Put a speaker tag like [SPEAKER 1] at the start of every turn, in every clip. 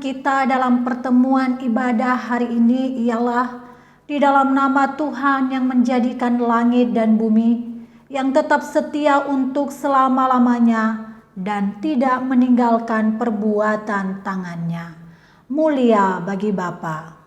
[SPEAKER 1] kita dalam pertemuan ibadah hari ini ialah di dalam nama Tuhan yang menjadikan langit dan bumi, yang tetap setia untuk selama-lamanya dan tidak meninggalkan perbuatan tangannya. Mulia bagi Bapa.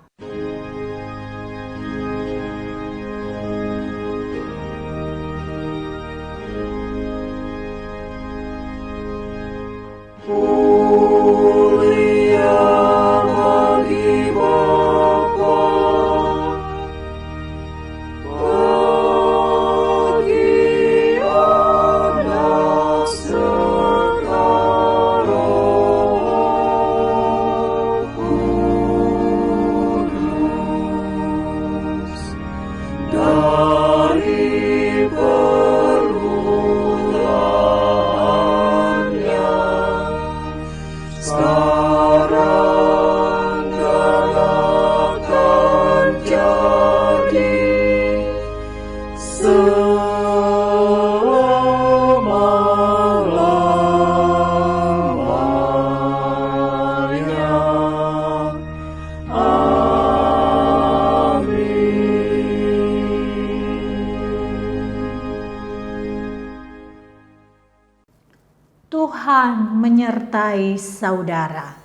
[SPEAKER 1] Tuhan menyertai saudara.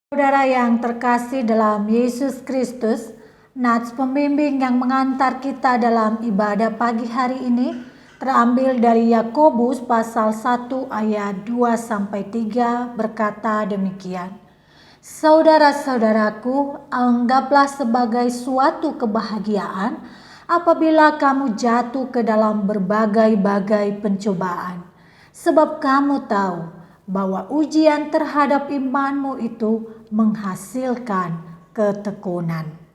[SPEAKER 1] Saudara yang terkasih dalam Yesus Kristus, nats pembimbing yang mengantar kita dalam ibadah pagi hari ini terambil dari Yakobus pasal 1 ayat 2-3 berkata demikian. Saudara-saudaraku, anggaplah sebagai suatu kebahagiaan apabila kamu jatuh ke dalam berbagai-bagai pencobaan, sebab kamu tahu bahwa ujian terhadap imanmu itu menghasilkan ketekunan.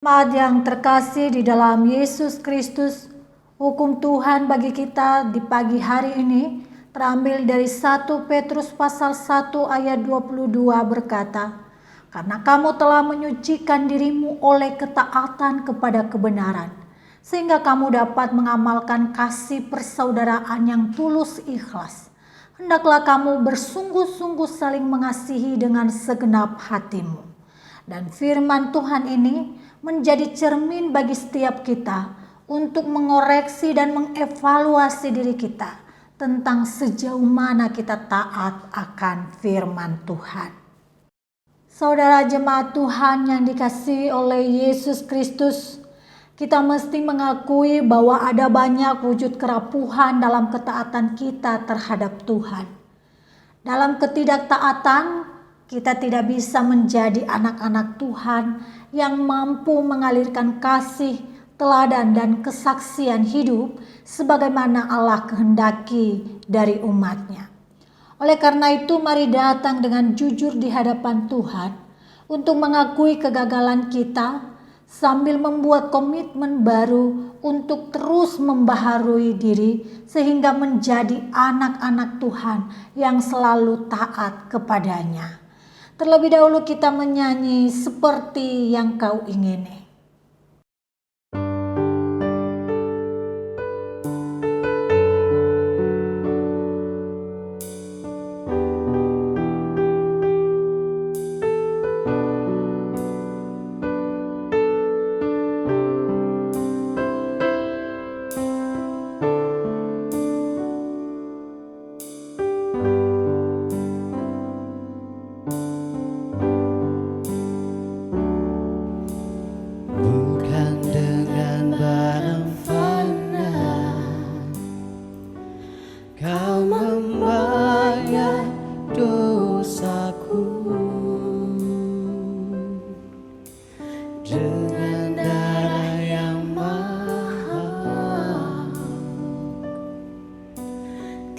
[SPEAKER 1] Jemaat yang terkasih di dalam Yesus Kristus, hukum Tuhan bagi kita di pagi hari ini terambil dari 1 Petrus pasal 1 ayat 22 berkata, "Karena kamu telah menyucikan dirimu oleh ketaatan kepada kebenaran, sehingga kamu dapat mengamalkan kasih persaudaraan yang tulus ikhlas. Hendaklah kamu bersungguh-sungguh saling mengasihi dengan segenap hatimu." Dan firman Tuhan ini menjadi cermin bagi setiap kita untuk mengoreksi dan mengevaluasi diri kita tentang sejauh mana kita taat akan firman Tuhan. Saudara jemaat Tuhan yang dikasihi oleh Yesus Kristus, kita mesti mengakui bahwa ada banyak wujud kerapuhan dalam ketaatan kita terhadap Tuhan. Dalam ketidaktaatan, kita tidak bisa menjadi anak-anak Tuhan yang mampu mengalirkan kasih, teladan, dan kesaksian hidup sebagaimana Allah kehendaki dari umat-Nya. Oleh karena itu, mari datang dengan jujur di hadapan Tuhan untuk mengakui kegagalan kita sambil membuat komitmen baru untuk terus membaharui diri sehingga menjadi anak-anak Tuhan yang selalu taat kepadanya. Terlebih dahulu kita menyanyi Seperti Yang Kau Ingini.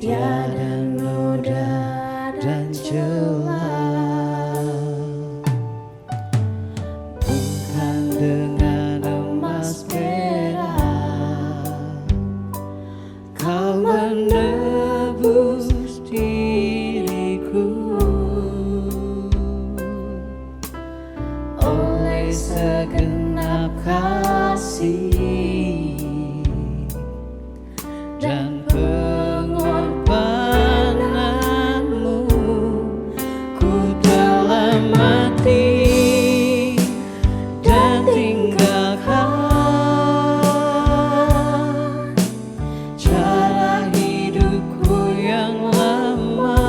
[SPEAKER 2] Tiada noda dan celah, bukan dengan emas perak Kau menebus diriku. Oleh segenap kasih dan pengorbananmu, ku telah mati dan tinggalkan cara hidupku yang lama.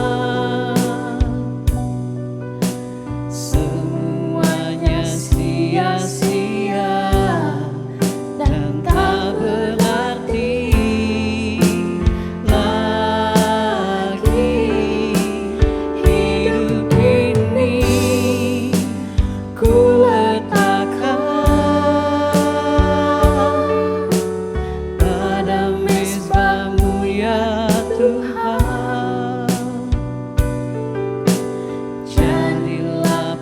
[SPEAKER 2] Semuanya sia-sia dan tak berarti lagi. Hidup ini ku letakkan pada mezbah-Mu ya Tuhan. Jadilah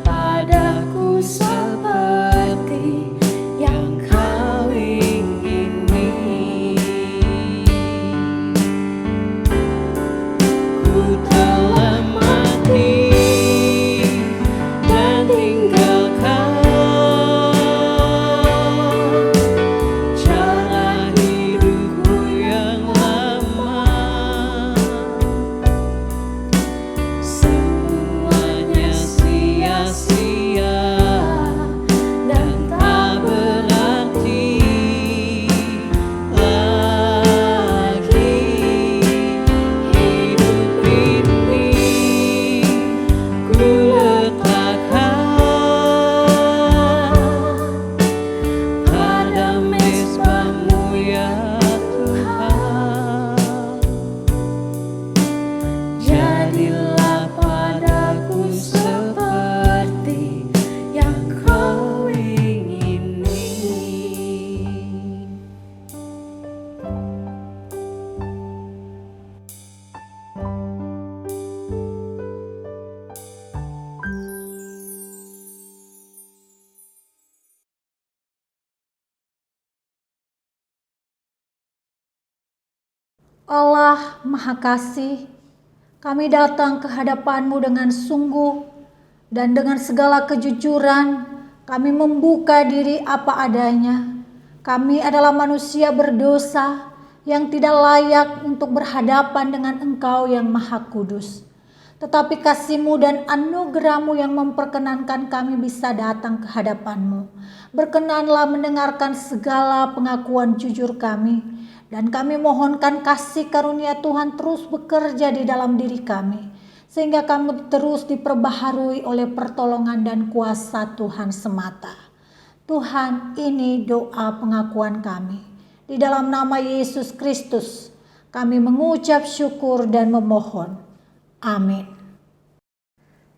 [SPEAKER 1] Allah Maha Kasih, kami datang ke hadapan-Mu dengan sungguh dan dengan segala kejujuran kami membuka diri apa adanya. Kami adalah manusia berdosa yang tidak layak untuk berhadapan dengan Engkau yang Maha Kudus. Tetapi kasih-Mu dan anugerah-Mu yang memperkenankan kami bisa datang ke hadapan-Mu. Berkenanlah mendengarkan segala pengakuan jujur kami, dan kami mohonkan kasih karunia Tuhan terus bekerja di dalam diri kami, sehingga kami terus diperbaharui oleh pertolongan dan kuasa Tuhan semata. Tuhan, ini doa pengakuan kami. Di dalam nama Yesus Kristus, kami mengucap syukur dan memohon. Amin.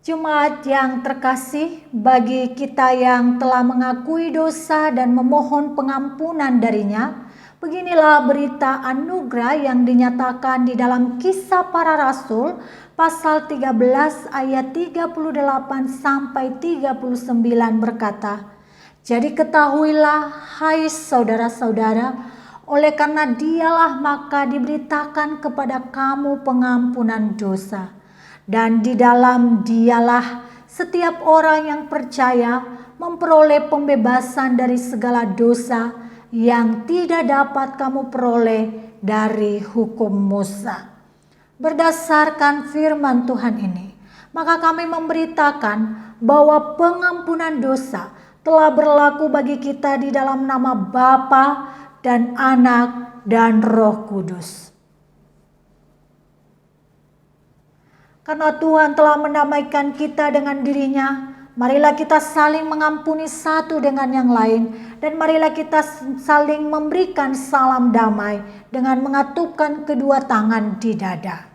[SPEAKER 1] Jemaat yang terkasih, bagi kita yang telah mengakui dosa dan memohon pengampunan darinya, beginilah berita anugerah yang dinyatakan di dalam Kisah Para Rasul pasal 13 ayat 38 sampai 39 berkata, "Jadi ketahuilah, hai saudara-saudara, oleh karena Dialah maka diberitakan kepada kamu pengampunan dosa. Dan di dalam Dialah setiap orang yang percaya memperoleh pembebasan dari segala dosa yang tidak dapat kamu peroleh dari hukum Musa." Berdasarkan firman Tuhan ini, maka kami memberitakan bahwa pengampunan dosa telah berlaku bagi kita di dalam nama Bapa dan Anak dan Roh Kudus. Karena Tuhan telah mendamaikan kita dengan diri-Nya, marilah kita saling mengampuni satu dengan yang lain, dan marilah kita saling memberikan salam damai dengan mengatupkan kedua tangan di dada.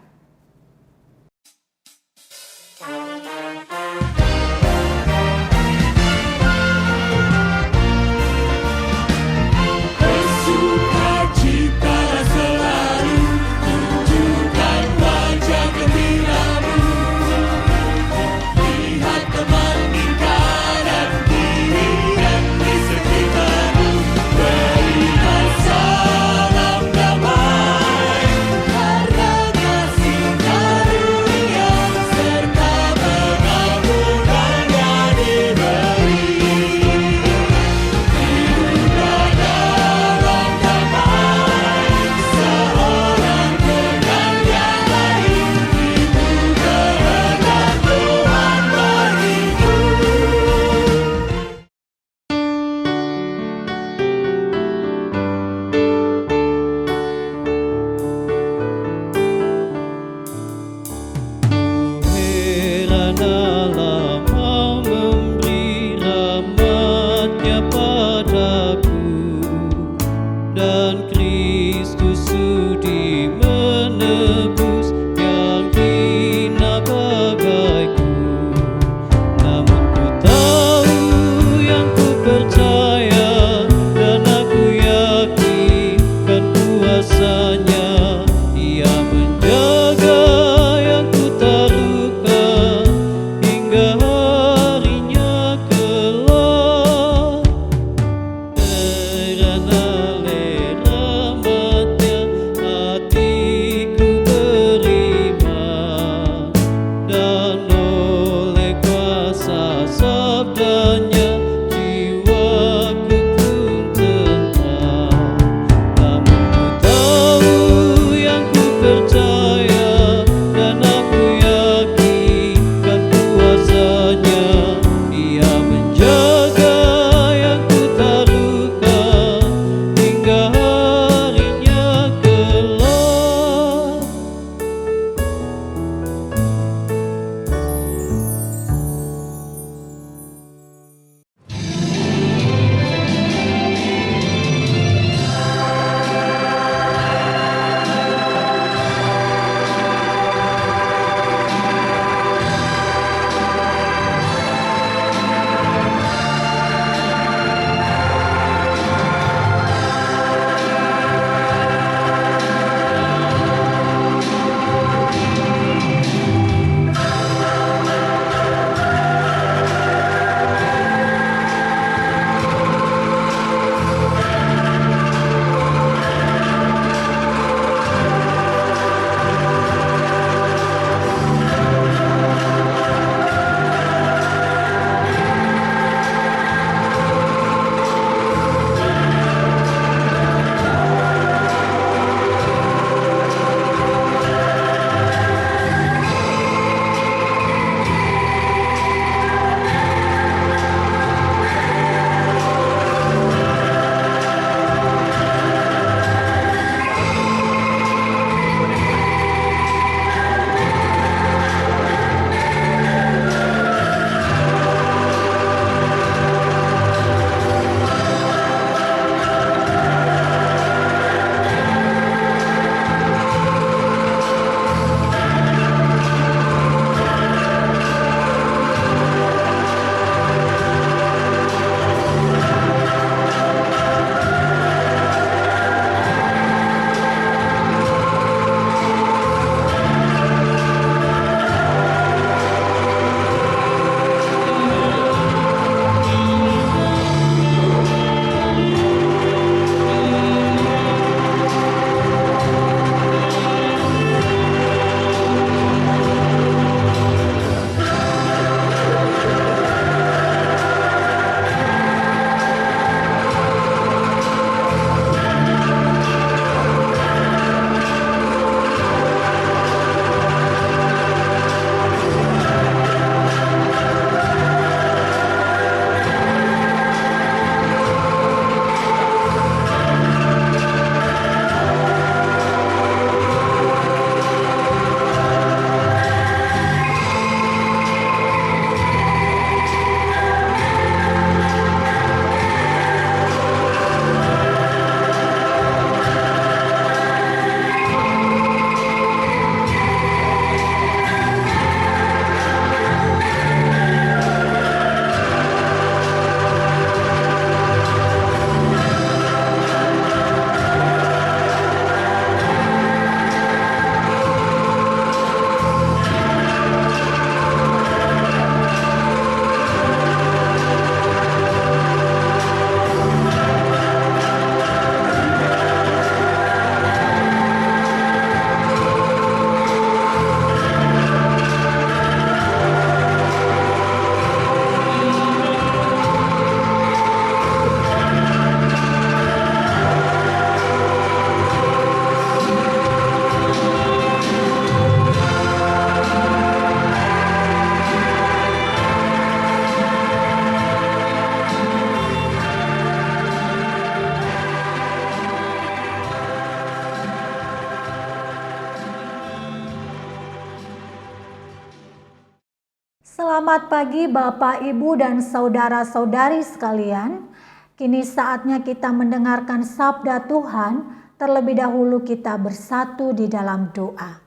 [SPEAKER 1] Selamat pagi Bapak, Ibu, dan saudara-saudari sekalian. Kini saatnya kita mendengarkan sabda Tuhan. Terlebih dahulu kita bersatu di dalam doa.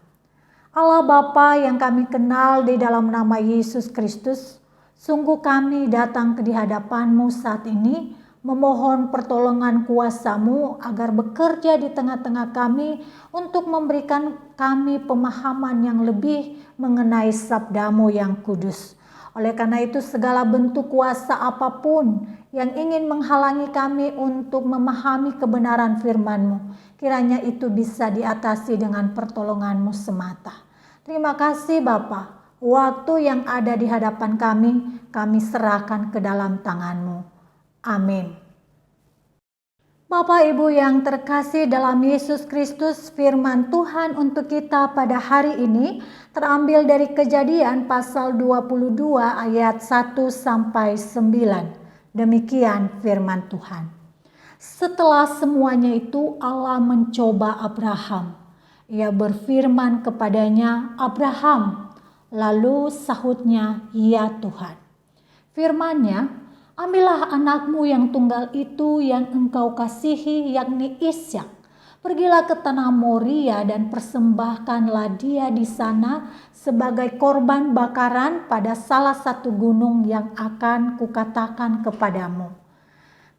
[SPEAKER 1] Allah Bapa yang kami kenal di dalam nama Yesus Kristus, sungguh kami datang di hadapan-Mu saat ini, memohon pertolongan kuasa-Mu agar bekerja di tengah-tengah kami untuk memberikan kami pemahaman yang lebih mengenai sabda-Mu yang kudus. Oleh karena itu segala bentuk kuasa apapun yang ingin menghalangi kami untuk memahami kebenaran firman-Mu, kiranya itu bisa diatasi dengan pertolongan-Mu semata. Terima kasih Bapa, waktu yang ada di hadapan kami serahkan ke dalam tangan-Mu. Amin. Bapak Ibu yang terkasih dalam Yesus Kristus, firman Tuhan untuk kita pada hari ini terambil dari Kejadian pasal 22 ayat 1 sampai 9. Demikian firman Tuhan. Setelah semuanya itu Allah mencoba Abraham. Ia berfirman kepadanya, "Abraham." Lalu sahutnya, "Ya Tuhan." Firman-Nya, "Ambillah anakmu yang tunggal itu yang engkau kasihi, yakni Ishak. Pergilah ke tanah Moria dan persembahkanlah dia di sana sebagai korban bakaran pada salah satu gunung yang akan kukatakan kepadamu."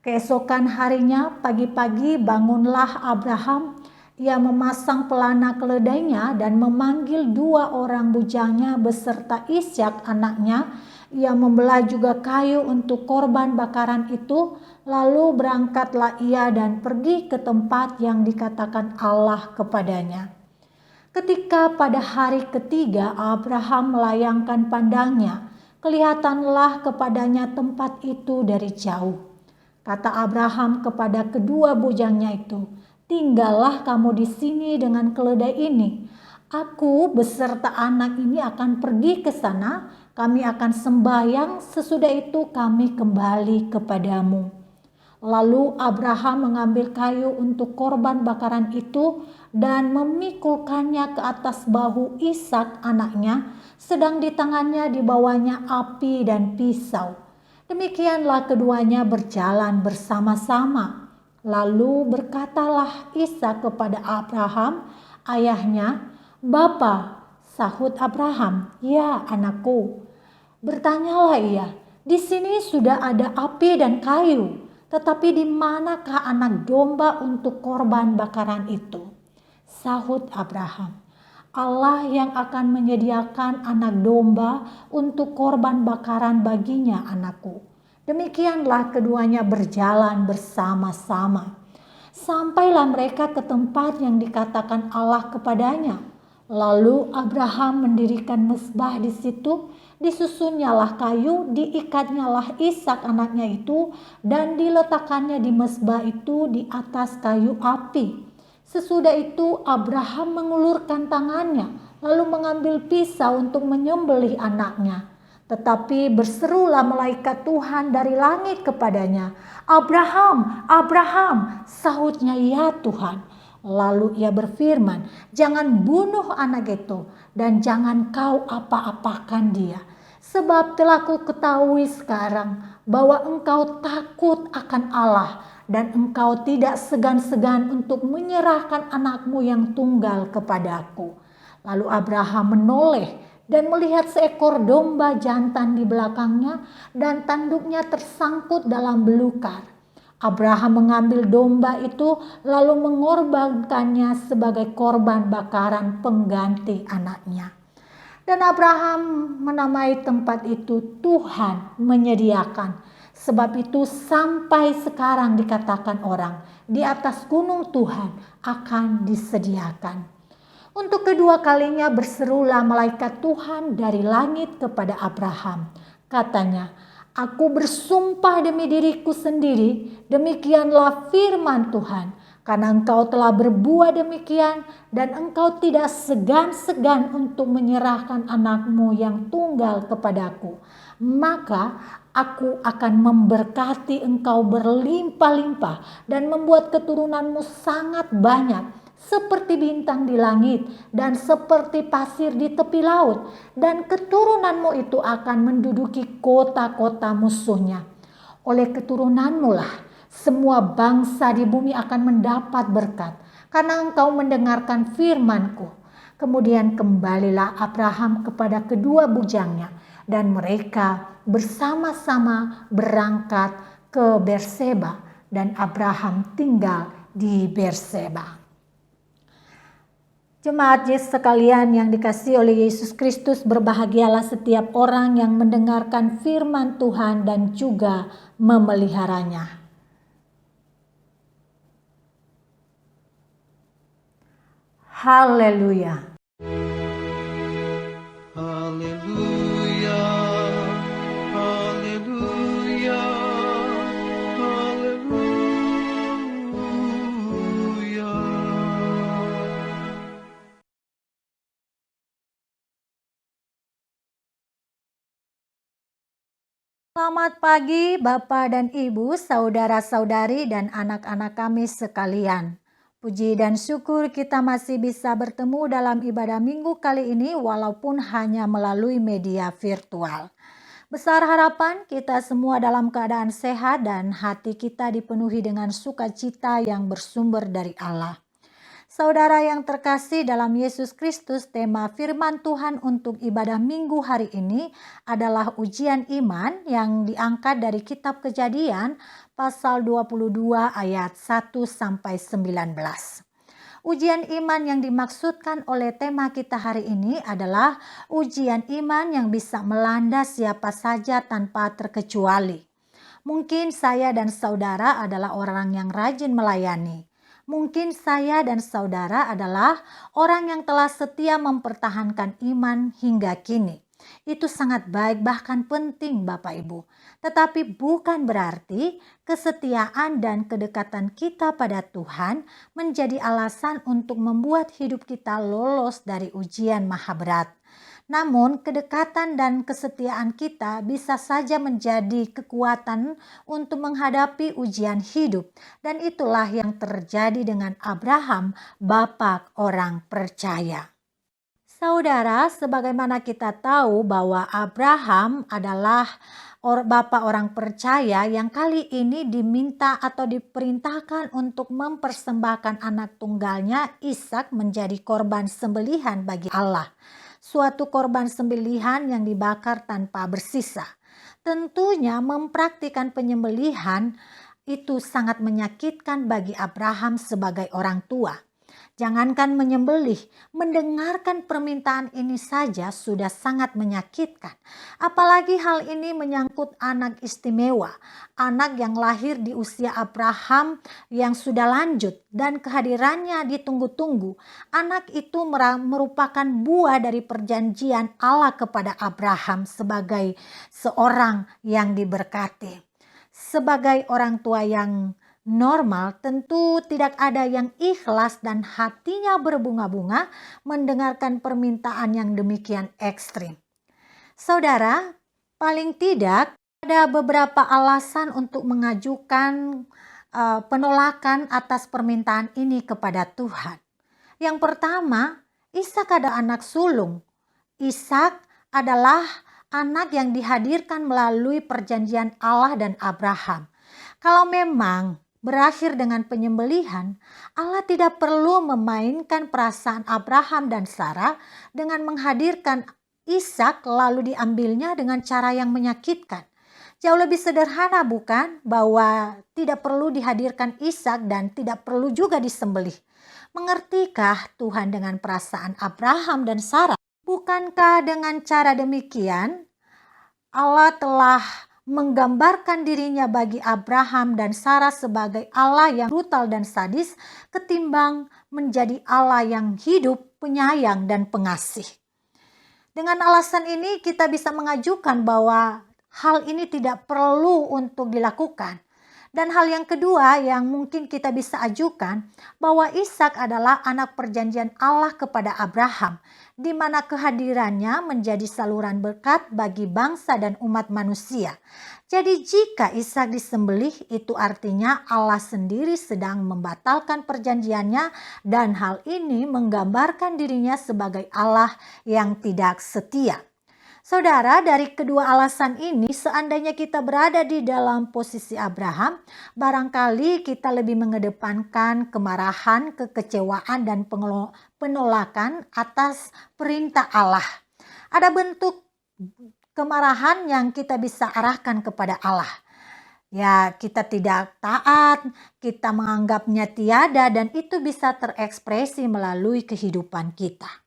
[SPEAKER 1] Keesokan harinya pagi-pagi bangunlah Abraham. Ia memasang pelana keledainya dan memanggil 2 orang bujangnya beserta Ishak anaknya. Ia membelah juga kayu untuk korban bakaran itu, lalu berangkatlah ia dan pergi ke tempat yang dikatakan Allah kepadanya. Ketika pada hari ketiga Abraham melayangkan pandangnya, kelihatanlah kepadanya tempat itu dari jauh. Kata Abraham kepada kedua bujangnya itu, "Tinggallah kamu di sini dengan keledai ini. Aku beserta anak ini akan pergi ke sana. Kami akan sembahyang, sesudah itu kami kembali kepadamu." Lalu Abraham mengambil kayu untuk korban bakaran itu dan memikulkannya ke atas bahu Ishak anaknya, sedang di tangannya dibawanya api dan pisau. Demikianlah keduanya berjalan bersama-sama. Lalu berkatalah Ishak kepada Abraham, ayahnya, "Bapa." Sahut Abraham, "Ya anakku." Bertanyalah ia, "Di sini sudah ada api dan kayu, tetapi di manakah anak domba untuk korban bakaran itu?" Sahut Abraham, "Allah yang akan menyediakan anak domba untuk korban bakaran baginya anakku." Demikianlah keduanya berjalan bersama-sama. Sampailah mereka ke tempat yang dikatakan Allah kepadanya. Lalu Abraham mendirikan mezbah di situ, disusunnyalah kayu, diikatnyalah Ishak anaknya itu, dan diletakkannya di mezbah itu di atas kayu api. Sesudah itu Abraham mengulurkan tangannya, lalu mengambil pisau untuk menyembelih anaknya. Tetapi berserulah malaikat Tuhan dari langit kepadanya, "Abraham, Abraham." Sahutnya, "Ya Tuhan." Lalu ia berfirman, "Jangan bunuh anak itu dan jangan kau apa-apakan dia. Sebab telah ku ketahui sekarang bahwa engkau takut akan Allah dan engkau tidak segan-segan untuk menyerahkan anakmu yang tunggal kepadaku." Lalu Abraham menoleh dan melihat seekor domba jantan di belakangnya dan tanduknya tersangkut dalam belukar. Abraham mengambil domba itu lalu mengorbankannya sebagai korban bakaran pengganti anaknya. Dan Abraham menamai tempat itu Tuhan menyediakan. Sebab itu sampai sekarang dikatakan orang, di atas gunung Tuhan akan disediakan. Untuk kedua kalinya berserulah malaikat Tuhan dari langit kepada Abraham. Katanya, "Aku bersumpah demi diriku sendiri, demikianlah firman Tuhan, karena engkau telah berbuat demikian dan engkau tidak segan-segan untuk menyerahkan anakmu yang tunggal kepadaku, maka aku akan memberkati engkau berlimpah-limpah dan membuat keturunanmu sangat banyak, seperti bintang di langit dan seperti pasir di tepi laut, dan keturunanmu itu akan menduduki kota-kota musuhnya. Oleh keturunanmu lah semua bangsa di bumi akan mendapat berkat, karena engkau mendengarkan firman-Ku. Kemudian kembalilah Abraham kepada kedua bujangnya, dan mereka bersama-sama berangkat ke Berseba, dan Abraham tinggal di Berseba. Jemaat Yesus sekalian yang dikasihi oleh Yesus Kristus, berbahagialah setiap orang yang mendengarkan firman Tuhan dan juga memeliharanya. Haleluya.
[SPEAKER 2] Haleluya, haleluya, haleluya.
[SPEAKER 1] Selamat pagi Bapak dan Ibu, saudara-saudari dan anak-anak kami sekalian. Puji dan syukur kita masih bisa bertemu dalam ibadah minggu kali ini walaupun hanya melalui media virtual. Besar harapan kita semua dalam keadaan sehat dan hati kita dipenuhi dengan sukacita yang bersumber dari Allah. Saudara yang terkasih dalam Yesus Kristus, tema firman Tuhan untuk ibadah minggu hari ini adalah ujian iman yang diangkat dari kitab Kejadian pasal 22 ayat 1-19. Ujian iman yang dimaksudkan oleh tema kita hari ini adalah ujian iman yang bisa melanda siapa saja tanpa terkecuali. Mungkin saya dan saudara adalah orang yang rajin melayani. Mungkin saya dan saudara adalah orang yang telah setia mempertahankan iman hingga kini. Itu sangat baik, bahkan penting Bapak Ibu. Tetapi bukan berarti kesetiaan dan kedekatan kita pada Tuhan menjadi alasan untuk membuat hidup kita lolos dari ujian maha berat. Namun kedekatan dan kesetiaan kita bisa saja menjadi kekuatan untuk menghadapi ujian hidup. Dan itulah yang terjadi dengan Abraham, bapa orang percaya. Saudara, sebagaimana kita tahu bahwa Abraham adalah bapa orang percaya yang kali ini diminta atau diperintahkan untuk mempersembahkan anak tunggalnya Ishak menjadi korban sembelihan bagi Allah. Suatu korban sembelihan yang dibakar tanpa bersisa. Tentunya mempraktikkan penyembelihan itu sangat menyakitkan bagi Abraham sebagai orang tua. Jangankan menyembelih, mendengarkan permintaan ini saja sudah sangat menyakitkan. Apalagi hal ini menyangkut anak istimewa, anak yang lahir di usia Abraham yang sudah lanjut dan kehadirannya ditunggu-tunggu. Anak itu merupakan buah dari perjanjian Allah kepada Abraham sebagai seorang yang diberkati. Sebagai orang tua yang normal, tentu tidak ada yang ikhlas dan hatinya berbunga-bunga mendengarkan permintaan yang demikian ekstrim. Saudara, paling tidak ada beberapa alasan untuk mengajukan penolakan atas permintaan ini kepada Tuhan. Yang pertama, Ishak ada anak sulung. Ishak adalah anak yang dihadirkan melalui perjanjian Allah dan Abraham. Kalau memang berakhir dengan penyembelihan, Allah tidak perlu memainkan perasaan Abraham dan Sarah dengan menghadirkan Ishak lalu diambilnya dengan cara yang menyakitkan. Jauh lebih sederhana bukan, bahwa tidak perlu dihadirkan Ishak dan tidak perlu juga disembelih. Mengertikah Tuhan dengan perasaan Abraham dan Sarah? Bukankah dengan cara demikian Allah telah menggambarkan dirinya bagi Abraham dan Sarah sebagai Allah yang brutal dan sadis ketimbang menjadi Allah yang hidup, penyayang dan pengasih. Dengan alasan ini kita bisa mengajukan bahwa hal ini tidak perlu untuk dilakukan. Dan hal yang kedua yang mungkin kita bisa ajukan, bahwa Ishak adalah anak perjanjian Allah kepada Abraham, di mana kehadirannya menjadi saluran berkat bagi bangsa dan umat manusia. Jadi jika Ishak disembelih, itu artinya Allah sendiri sedang membatalkan perjanjiannya, dan hal ini menggambarkan dirinya sebagai Allah yang tidak setia. Saudara, dari kedua alasan ini, seandainya kita berada di dalam posisi Abraham, barangkali kita lebih mengedepankan kemarahan, kekecewaan, dan penolakan atas perintah Allah. Ada bentuk kemarahan yang kita bisa arahkan kepada Allah. Ya, kita tidak taat, kita menganggapnya tiada, dan itu bisa terekspresi melalui kehidupan kita.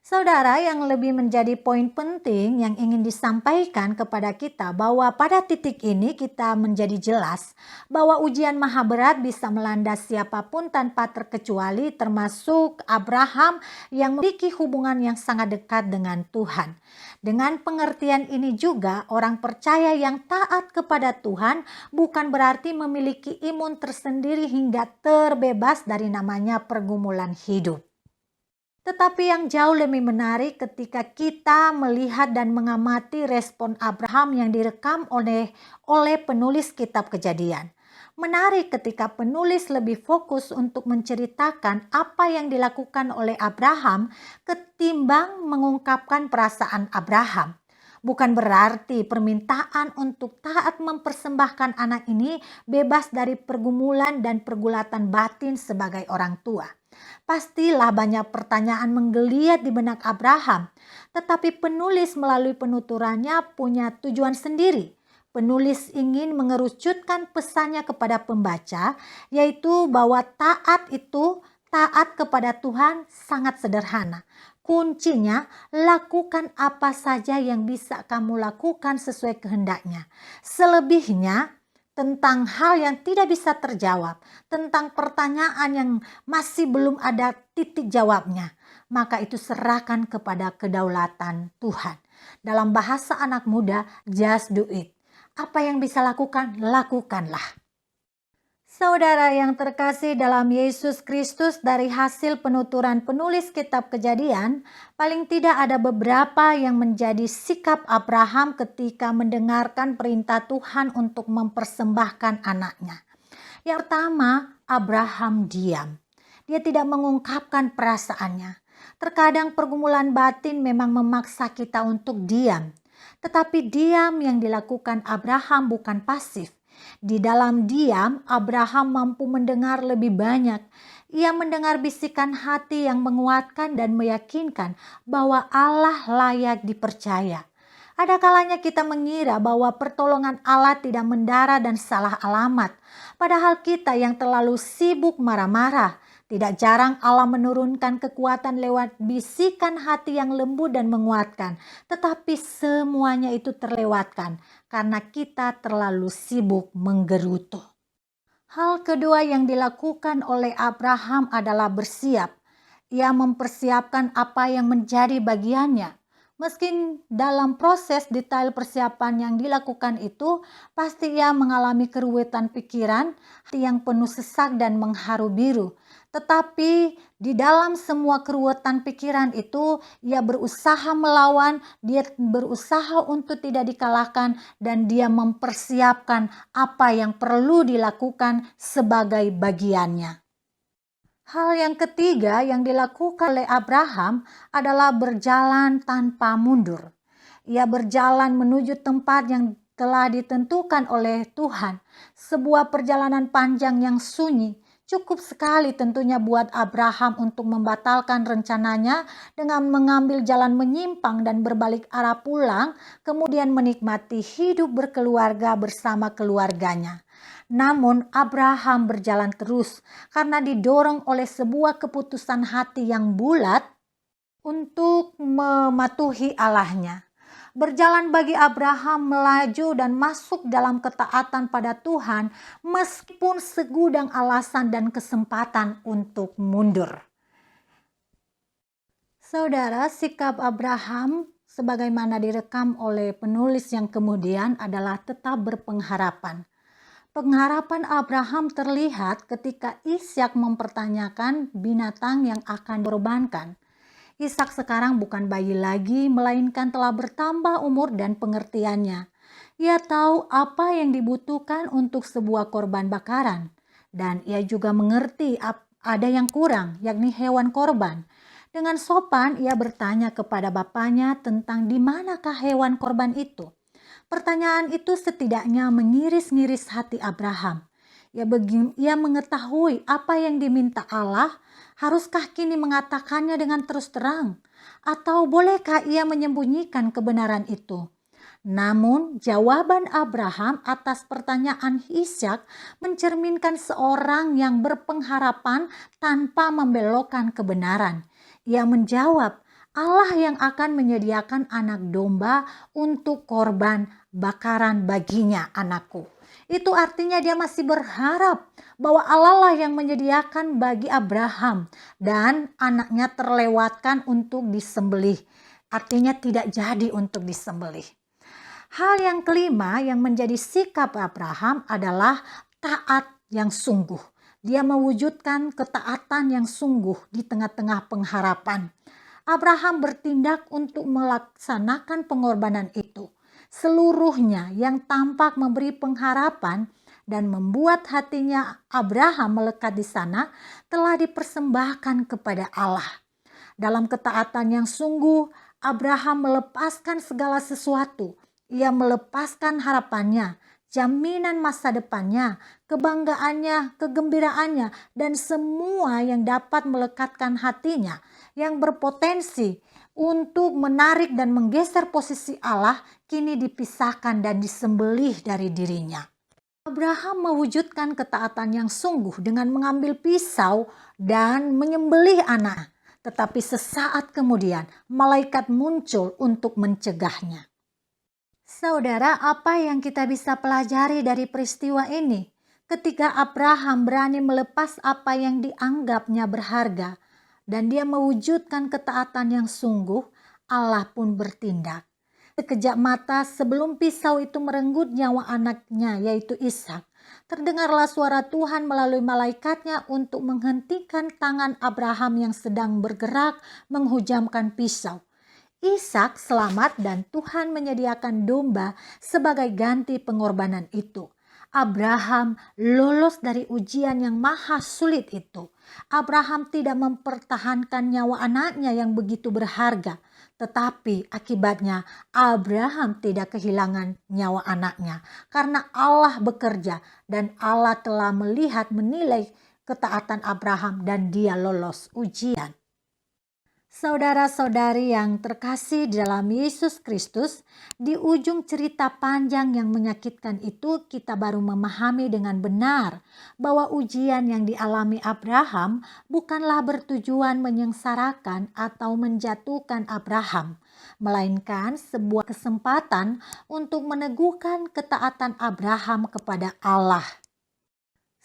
[SPEAKER 1] Saudara, yang lebih menjadi poin penting yang ingin disampaikan kepada kita, bahwa pada titik ini kita menjadi jelas bahwa ujian maha berat bisa melanda siapapun tanpa terkecuali, termasuk Abraham yang memiliki hubungan yang sangat dekat dengan Tuhan. Dengan pengertian ini juga, orang percaya yang taat kepada Tuhan bukan berarti memiliki imun tersendiri hingga terbebas dari namanya pergumulan hidup. Tetapi yang jauh lebih menarik ketika kita melihat dan mengamati respon Abraham yang direkam oleh penulis kitab Kejadian. Menarik ketika penulis lebih fokus untuk menceritakan apa yang dilakukan oleh Abraham ketimbang mengungkapkan perasaan Abraham. Bukan berarti permintaan untuk taat mempersembahkan anak ini bebas dari pergumulan dan pergulatan batin sebagai orang tua. Pastilah banyak pertanyaan menggeliat di benak Abraham, tetapi penulis melalui penuturannya punya tujuan sendiri. Penulis ingin mengerucutkan pesannya kepada pembaca, yaitu bahwa taat kepada Tuhan sangat sederhana. Kuncinya, lakukan apa saja yang bisa kamu lakukan sesuai kehendaknya. Selebihnya, tentang hal yang tidak bisa terjawab, tentang pertanyaan yang masih belum ada titik jawabnya, maka itu serahkan kepada kedaulatan Tuhan. Dalam bahasa anak muda, just do it. Apa yang bisa lakukan, lakukanlah. Saudara yang terkasih dalam Yesus Kristus, dari hasil penuturan penulis kitab Kejadian, paling tidak ada beberapa yang menjadi sikap Abraham ketika mendengarkan perintah Tuhan untuk mempersembahkan anaknya. Yang pertama, Abraham diam. Dia tidak mengungkapkan perasaannya. Terkadang pergumulan batin memang memaksa kita untuk diam. Tetapi diam yang dilakukan Abraham bukan pasif. Di dalam diam, Abraham mampu mendengar lebih banyak. Ia mendengar bisikan hati yang menguatkan dan meyakinkan bahwa Allah layak dipercaya. Ada kalanya kita mengira bahwa pertolongan Allah tidak mendarat dan salah alamat. Padahal kita yang terlalu sibuk marah-marah. Tidak jarang Allah menurunkan kekuatan lewat bisikan hati yang lembut dan menguatkan. Tetapi semuanya itu terlewatkan karena kita terlalu sibuk menggerutu. Hal kedua yang dilakukan oleh Abraham adalah bersiap. Ia mempersiapkan apa yang menjadi bagiannya. Meski dalam proses detail persiapan yang dilakukan itu, pasti ia mengalami keruwetan pikiran, hati yang penuh sesak dan mengharu biru. Tetapi di dalam semua keruwetan pikiran itu, ia berusaha melawan, dia berusaha untuk tidak dikalahkan, dan dia mempersiapkan apa yang perlu dilakukan sebagai bagiannya. Hal yang ketiga yang dilakukan oleh Abraham adalah berjalan tanpa mundur. Ia berjalan menuju tempat yang telah ditentukan oleh Tuhan. Sebuah perjalanan panjang yang sunyi. Cukup sekali tentunya buat Abraham untuk membatalkan rencananya dengan mengambil jalan menyimpang dan berbalik arah pulang, kemudian menikmati hidup berkeluarga bersama keluarganya. Namun Abraham berjalan terus karena didorong oleh sebuah keputusan hati yang bulat untuk mematuhi Allahnya. Berjalan bagi Abraham melaju dan masuk dalam ketaatan pada Tuhan meskipun segudang alasan dan kesempatan untuk mundur. Saudara, sikap Abraham sebagaimana direkam oleh penulis yang kemudian adalah tetap berpengharapan. Pengharapan Abraham terlihat ketika Ishak mempertanyakan binatang yang akan dikorbankan. Ishak sekarang bukan bayi lagi, melainkan telah bertambah umur dan pengertiannya. Ia tahu apa yang dibutuhkan untuk sebuah korban bakaran. Dan ia juga mengerti ada yang kurang, yakni hewan korban. Dengan sopan ia bertanya kepada bapaknya tentang di manakah hewan korban itu. Pertanyaan itu setidaknya mengiris-ngiris hati Abraham. Ia mengetahui apa yang diminta Allah. Haruskah kini mengatakannya dengan terus terang? Atau bolehkah ia menyembunyikan kebenaran itu? Namun jawaban Abraham atas pertanyaan Ishak mencerminkan seorang yang berpengharapan tanpa membelokkan kebenaran. Ia menjawab, Allah yang akan menyediakan anak domba untuk korban bakaran baginya, anakku. Itu artinya dia masih berharap bahwa Allah lah yang menyediakan bagi Abraham dan anaknya terlewatkan untuk disembelih. Artinya tidak jadi untuk disembelih. Hal yang kelima yang menjadi sikap Abraham adalah taat yang sungguh. Dia mewujudkan ketaatan yang sungguh di tengah-tengah pengharapan. Abraham bertindak untuk melaksanakan pengorbanan itu. Seluruhnya yang tampak memberi pengharapan dan membuat hatinya Abraham melekat di sana telah dipersembahkan kepada Allah. Dalam ketaatan yang sungguh, Abraham melepaskan segala sesuatu. Ia melepaskan harapannya, jaminan masa depannya, kebanggaannya, kegembiraannya, dan semua yang dapat melekatkan hatinya, yang berpotensi untuk menarik dan menggeser posisi Allah, kini dipisahkan dan disembelih dari dirinya. Abraham mewujudkan ketaatan yang sungguh dengan mengambil pisau dan menyembelih anak. Tetapi sesaat kemudian malaikat muncul untuk mencegahnya. Saudara, apa yang kita bisa pelajari dari peristiwa ini? Ketika Abraham berani melepas apa yang dianggapnya berharga dan dia mewujudkan ketaatan yang sungguh, Allah pun bertindak. Sekejap mata sebelum pisau itu merenggut nyawa anaknya, yaitu Ishak, terdengarlah suara Tuhan melalui malaikatnya untuk menghentikan tangan Abraham yang sedang bergerak menghujamkan pisau. Ishak selamat dan Tuhan menyediakan domba sebagai ganti pengorbanan itu. Abraham lolos dari ujian yang maha sulit itu. Abraham tidak mempertahankan nyawa anaknya yang begitu berharga. Tetapi akibatnya Abraham tidak kehilangan nyawa anaknya. Karena Allah bekerja dan Allah telah menilai ketaatan Abraham dan dia lolos ujian. Saudara-saudari yang terkasih di dalam Yesus Kristus, di ujung cerita panjang yang menyakitkan itu kita baru memahami dengan benar bahwa ujian yang dialami Abraham bukanlah bertujuan menyengsarakan atau menjatuhkan Abraham, melainkan sebuah kesempatan untuk meneguhkan ketaatan Abraham kepada Allah.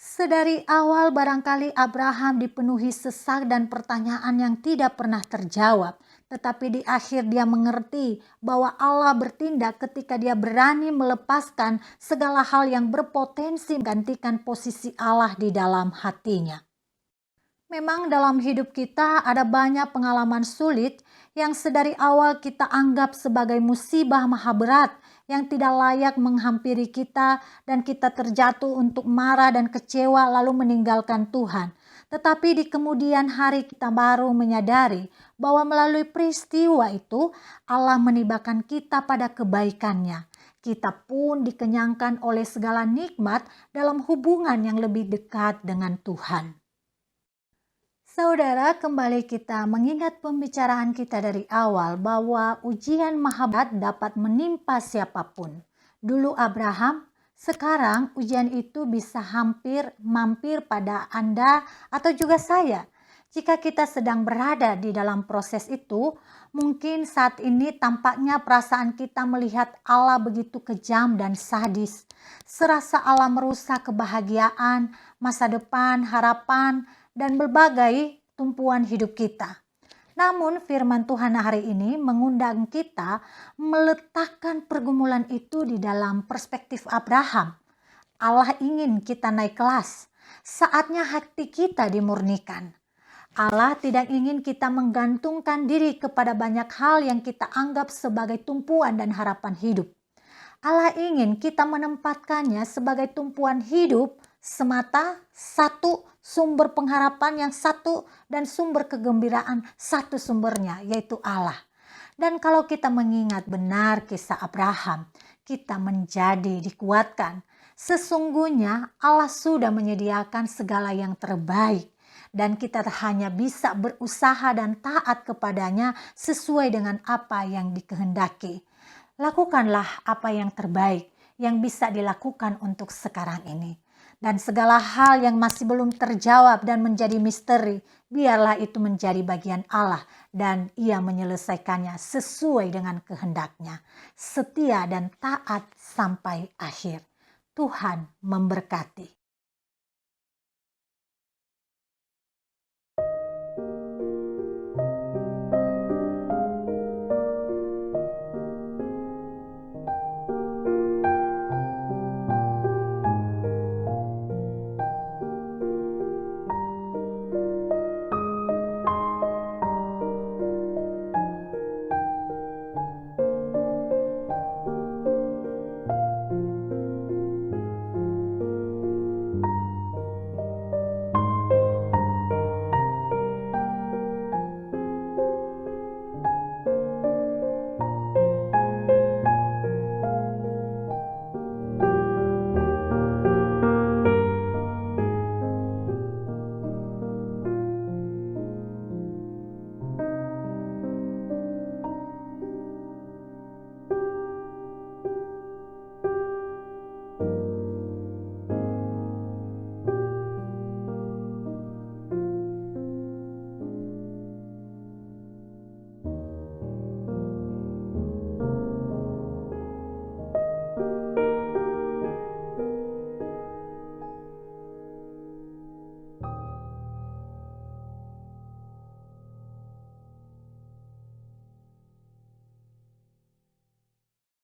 [SPEAKER 1] Sedari awal barangkali Abraham dipenuhi sesak dan pertanyaan yang tidak pernah terjawab. Tetapi di akhir dia mengerti bahwa Allah bertindak ketika dia berani melepaskan segala hal yang berpotensi menggantikan posisi Allah di dalam hatinya. Memang dalam hidup kita ada banyak pengalaman sulit yang sedari awal kita anggap sebagai musibah maha berat yang tidak layak menghampiri kita dan kita terjatuh untuk marah dan kecewa lalu meninggalkan Tuhan. Tetapi di kemudian hari kita baru menyadari bahwa melalui peristiwa itu Allah menibakan kita pada kebaikannya. Kita pun dikenyangkan oleh segala nikmat dalam hubungan yang lebih dekat dengan Tuhan. Saudara, kembali kita mengingat pembicaraan kita dari awal bahwa ujian maha berat dapat menimpa siapapun. Dulu Abraham, sekarang ujian itu bisa mampir pada Anda atau juga saya. Jika kita sedang berada di dalam proses itu, mungkin saat ini tampaknya perasaan kita melihat Allah begitu kejam dan sadis. Serasa Allah merusak kebahagiaan, masa depan, harapan, dan berbagai tumpuan hidup kita. Namun firman Tuhan hari ini mengundang kita meletakkan pergumulan itu di dalam perspektif Abraham. Allah ingin kita naik kelas. Saatnya hati kita dimurnikan. Allah tidak ingin kita menggantungkan diri kepada banyak hal yang kita anggap sebagai tumpuan dan harapan hidup. Allah ingin kita menempatkannya sebagai tumpuan hidup semata, satu sumber pengharapan yang satu, dan sumber kegembiraan satu sumbernya, yaitu Allah. Dan kalau kita mengingat benar kisah Abraham, kita menjadi dikuatkan. Sesungguhnya Allah sudah menyediakan segala yang terbaik, dan kita hanya bisa berusaha dan taat kepadanya sesuai dengan apa yang dikehendaki. Lakukanlah apa yang terbaik yang bisa dilakukan untuk sekarang ini. Dan segala hal yang masih belum terjawab dan menjadi misteri, biarlah itu menjadi bagian Allah dan Ia menyelesaikannya sesuai dengan kehendaknya. Setia dan taat sampai akhir. Tuhan memberkati.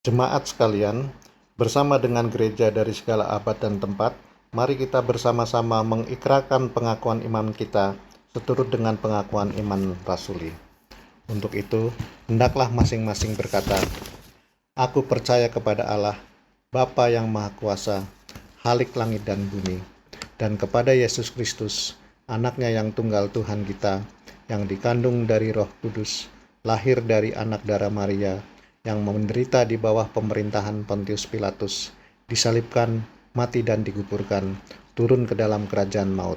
[SPEAKER 3] Jemaat sekalian, bersama dengan gereja dari segala abad dan tempat, mari kita bersama-sama mengikrarkan pengakuan iman kita seturut dengan pengakuan iman rasuli. Untuk itu, hendaklah masing-masing berkata, "Aku percaya kepada Allah, Bapa yang Maha Kuasa, Khalik langit dan bumi, dan kepada Yesus Kristus, Anaknya yang tunggal Tuhan kita, yang dikandung dari Roh Kudus, lahir dari anak darah Maria, yang menderita di bawah pemerintahan Pontius Pilatus, disalibkan, mati dan dikuburkan, turun ke dalam kerajaan maut.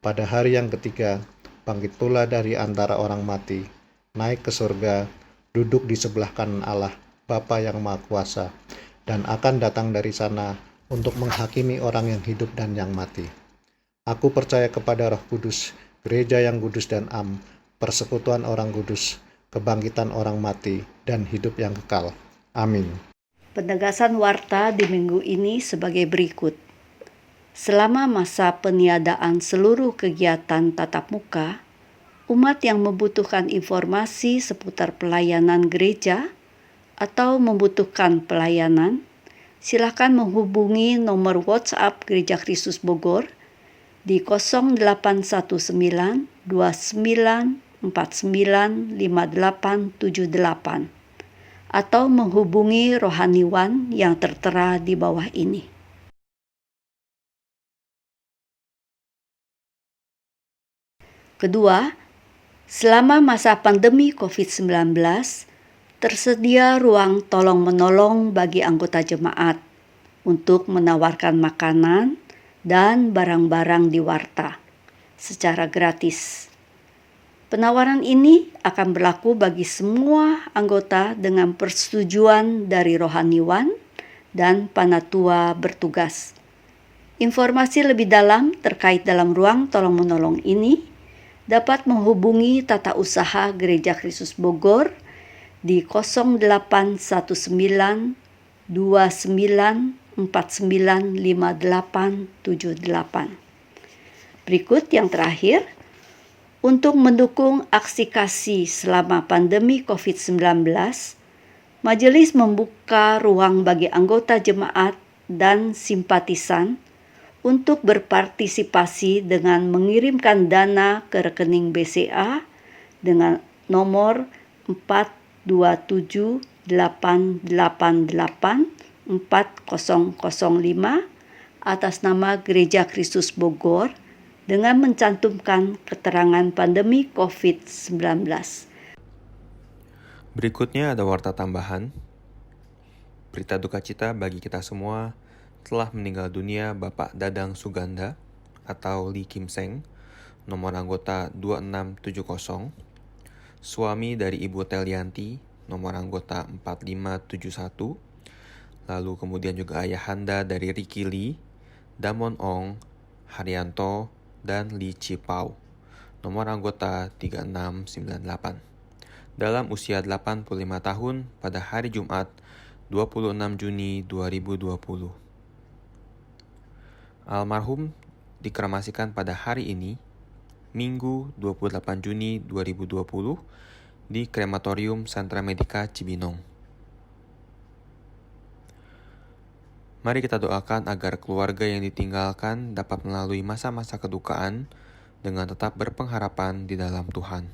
[SPEAKER 3] Pada hari yang ketiga, bangkit pula dari antara orang mati, naik ke surga, duduk di sebelah kanan Allah, Bapa yang Maha Kuasa, dan akan datang dari sana untuk menghakimi orang yang hidup dan yang mati. Aku percaya kepada Roh Kudus, gereja yang kudus dan am, persekutuan orang kudus, kebangkitan orang mati, dan hidup yang kekal. Amin."
[SPEAKER 4] Penegasan warta di minggu ini sebagai berikut. Selama masa peniadaan seluruh kegiatan tatap muka, umat yang membutuhkan informasi seputar pelayanan gereja atau membutuhkan pelayanan, silakan menghubungi nomor WhatsApp Gereja Kristus Bogor di 0819 29 495878 atau menghubungi rohaniwan yang tertera di bawah ini. Kedua, selama masa pandemi COVID-19, tersedia ruang tolong-menolong bagi anggota jemaat untuk menawarkan makanan dan barang-barang di warta secara gratis. Penawaran ini akan berlaku bagi semua anggota dengan persetujuan dari rohaniwan dan panatua bertugas. Informasi lebih dalam terkait dalam ruang tolong-menolong ini dapat menghubungi Tata Usaha Gereja Kristus Bogor di 0819 29 49 5878. Berikut yang terakhir. Untuk mendukung aksi kasih selama pandemi COVID-19, Majelis membuka ruang bagi anggota jemaat dan simpatisan untuk berpartisipasi dengan mengirimkan dana ke rekening BCA dengan nomor 427888405 atas nama Gereja Kristus Bogor dengan mencantumkan keterangan pandemi COVID-19.
[SPEAKER 5] Berikutnya ada warta tambahan. Berita duka cita bagi kita semua, telah meninggal dunia Bapak Dadang Suganda atau Lee Kim Seng, nomor anggota 2670, suami dari Ibu Telianti, nomor anggota 4571, lalu kemudian juga ayahanda dari Ricky Lee, Damon Ong, Haryanto, dan Lee Cipau, nomor anggota 3698, dalam usia 85 tahun pada hari Jumat 26 Juni 2020. Almarhum dikremasikan pada hari ini, Minggu 28 Juni 2020, di Krematorium Sentra Medica Cibinong. Mari kita doakan agar keluarga yang ditinggalkan dapat melalui masa-masa kedukaan dengan tetap berpengharapan di dalam Tuhan.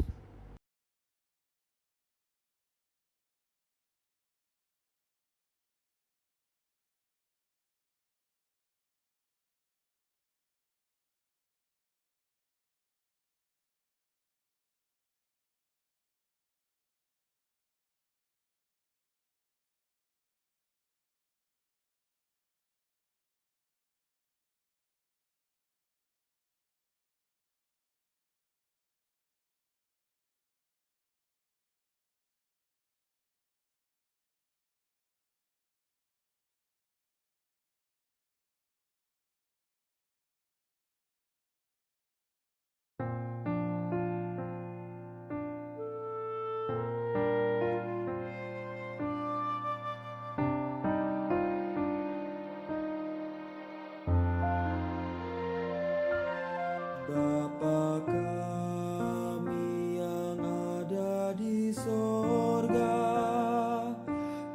[SPEAKER 2] Bapa kami yang ada di sorga,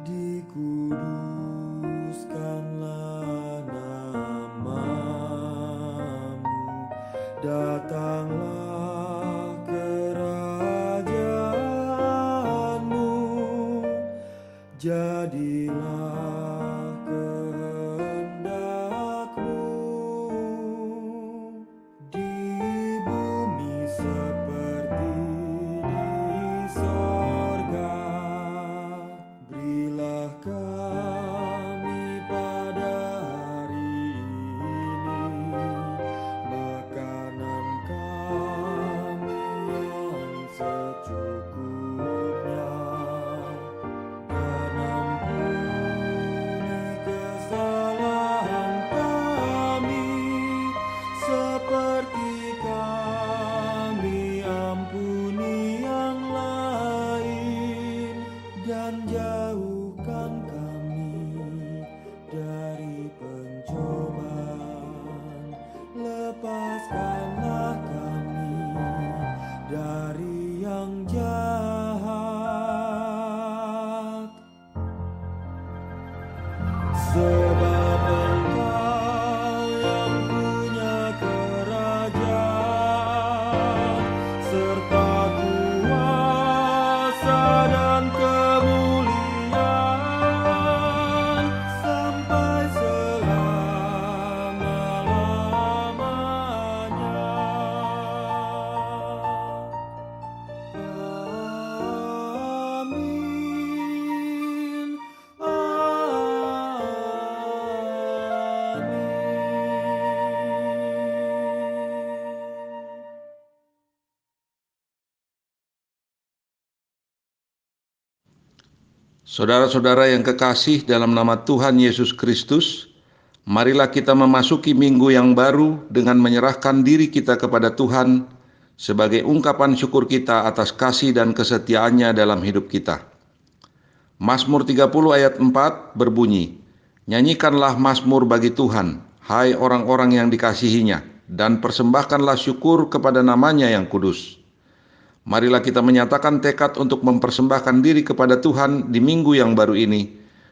[SPEAKER 2] dikuduskanlah namamu, datanglah kerajaanmu, jadilah sebab Engkau yang punya kerajaan serta kuasa dan kemuliaan sampai selama-lamanya. Amin.
[SPEAKER 6] Saudara-saudara yang kekasih dalam nama Tuhan Yesus Kristus, marilah kita memasuki minggu yang baru dengan menyerahkan diri kita kepada Tuhan sebagai ungkapan syukur kita atas kasih dan kesetiaannya dalam hidup kita. Mazmur 30 ayat 4 berbunyi, "Nyanyikanlah mazmur bagi Tuhan, hai orang-orang yang dikasihinya, dan persembahkanlah syukur kepada namanya yang kudus." Marilah kita menyatakan tekad untuk mempersembahkan diri kepada Tuhan di minggu yang baru ini,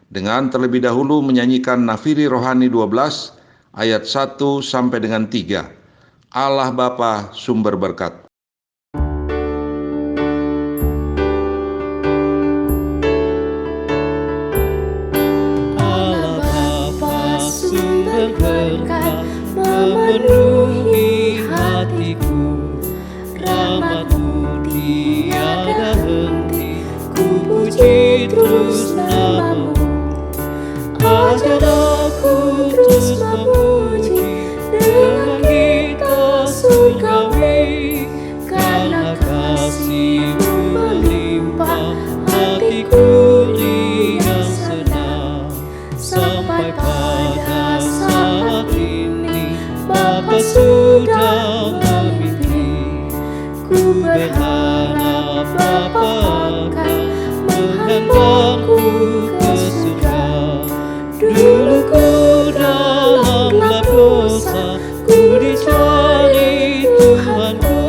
[SPEAKER 6] dengan terlebih dahulu menyanyikan Nafiri Rohani 12 ayat 1 sampai dengan 3. Allah Bapa sumber berkat.
[SPEAKER 2] Allah Bapa sumber berkat memenuhi hatiku, rahmat-Mu tiada henti, ku puji terus nama-Mu. Ajar aku terus memuji dengan gitar surgawi, karena kasih-Mu melimpah, hatiku riang senang. Sampai pada saat ini Bapa sudah memilih, ku berharap Bapa akan menghantarku ke surga. Dulu ku dalam gelap dosa, ku dicari Tuhanku,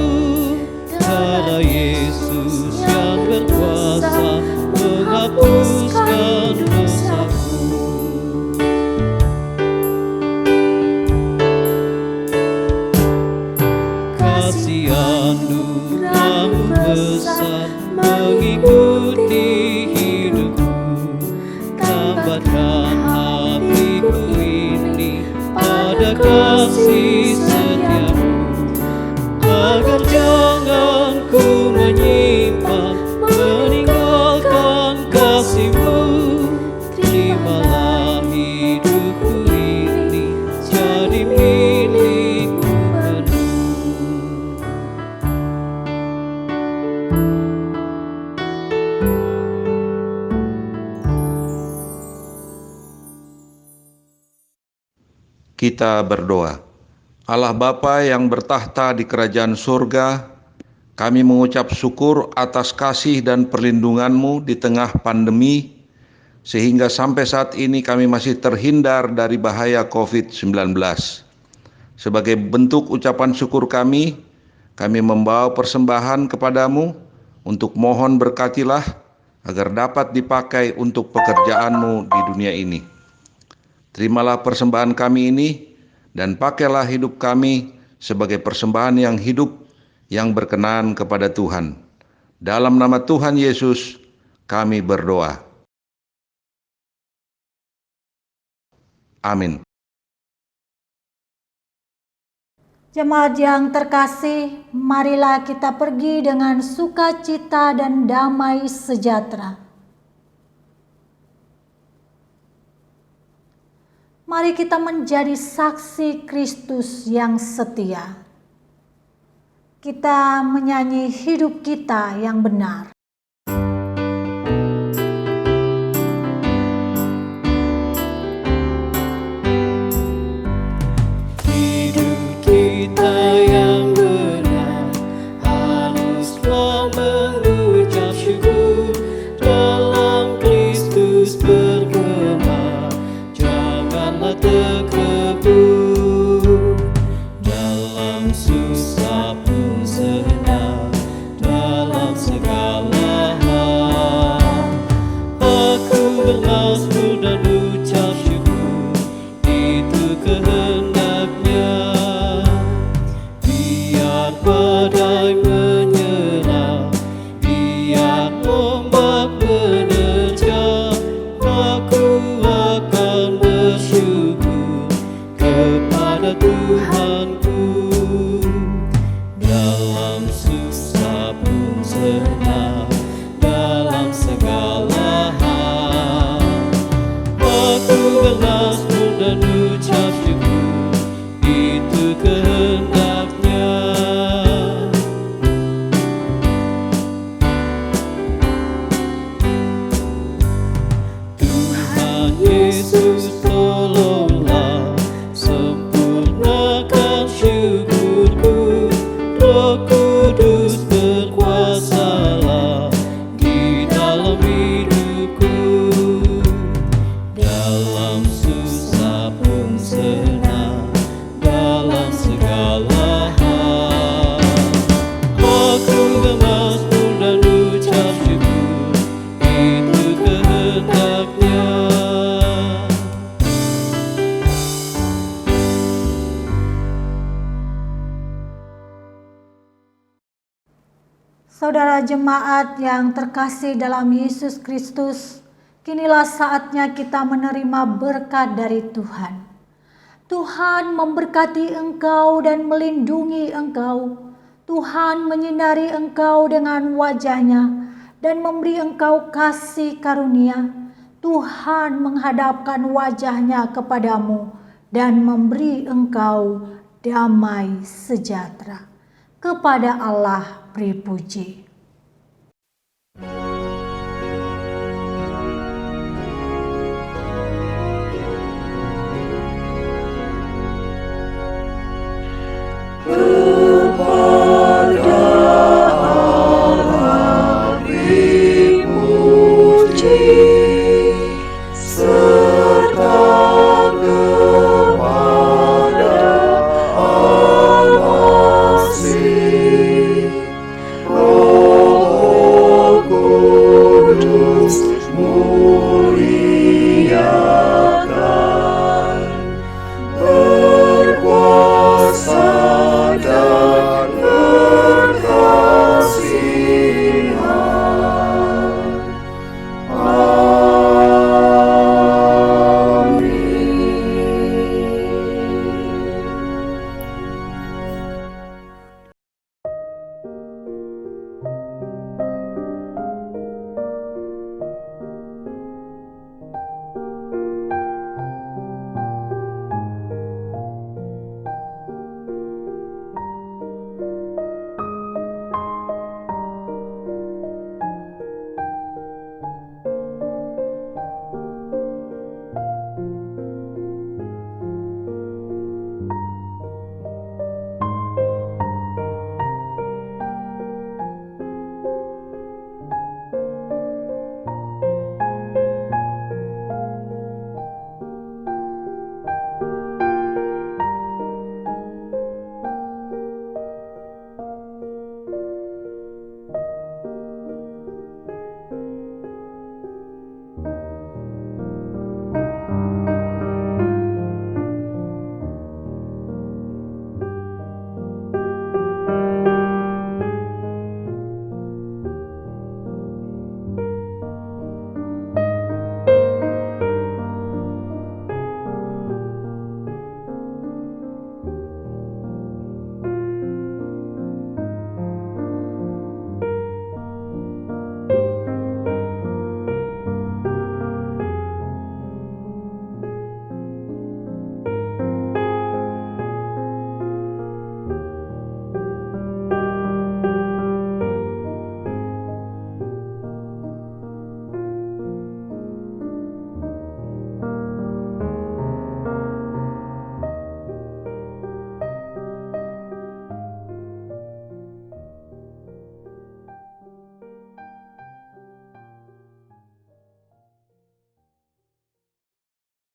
[SPEAKER 2] darah Yesus yang berkuasa menghapuskan dosaku. Kasih anugerah-Mu besar mengikuti hidupku, tambatkan hatiku ini pada kasih setia-Mu, agar jangan ku menyimpang meninggalkan kasih-Mu. Terimalah hidupku ini jadi milik-Mu penuh.
[SPEAKER 6] Kita berdoa. Allah Bapa yang bertahta di kerajaan surga, kami mengucap syukur atas kasih dan perlindungan-Mu di tengah pandemi, sehingga sampai saat ini kami masih terhindar dari bahaya COVID-19. Sebagai bentuk ucapan syukur kami membawa persembahan kepadamu untuk mohon berkatilah agar dapat dipakai untuk pekerjaan-Mu di dunia ini. Terimalah persembahan kami ini dan pakailah hidup kami sebagai persembahan yang hidup yang berkenan kepada Tuhan. Dalam nama Tuhan Yesus kami berdoa. Amin.
[SPEAKER 1] Jemaat yang terkasih, marilah kita pergi dengan sukacita dan damai sejahtera. Mari kita menjadi saksi Kristus yang setia. Kita menyanyi hidup kita yang benar.
[SPEAKER 2] Hidup kita yang benar haruslah mengucap syukur, dalam Kristus bergema, janganlah terkebur. Dalam susah pun senang, dalam segala hal aku bermasmur dan ucap syukur, itu kehendaknya. Biar badai menyerang, biar ombak menerjang, aku akan bersyukur kepada Tuhanku. Dalam susah pun senang, dalam segala hal aku bermasmur dan ucap syukur, itu kehendaknya. Tuhan Yesus tolonglah, sempurnakan
[SPEAKER 1] Saudara jemaat yang terkasih dalam Yesus Kristus, kinilah saatnya kita menerima berkat dari Tuhan. Tuhan memberkati engkau dan melindungi engkau. Tuhan menyinari engkau dengan wajah-Nya dan memberi engkau kasih karunia. Tuhan menghadapkan wajah-Nya kepadamu dan memberi engkau damai sejahtera. Kepada Allah beri puji.